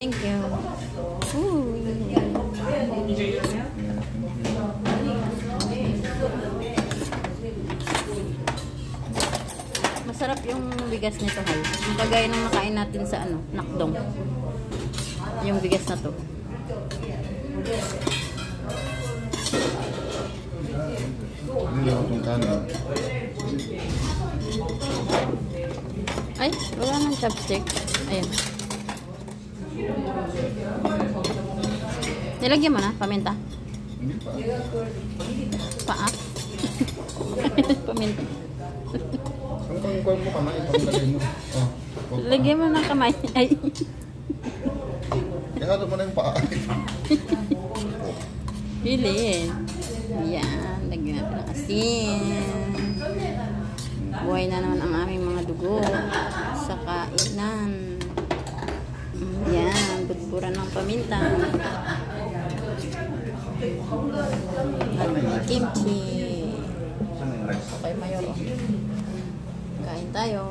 Thank you. Ooh. Masarap yung bigas nito, hay. Yung kagaya ng nakain natin sa nakdong. Yung bigas na to. Ay, wala nang chopstick. Ayan. Nilagyan mo na paminta? Hindi pa. Paa? Paminta. Ang kuha mo kamay, pagkalagay mo. Lagyan mo ng kamay. Ay. Ihalo mo na yung paa. Bilin. Yan. Lagyan natin ng asin. Buhay na naman ang aming mga dugo sa kainan. Yan. Budburan ng paminta. At kimchi. Okay, mayor. Kain tayo.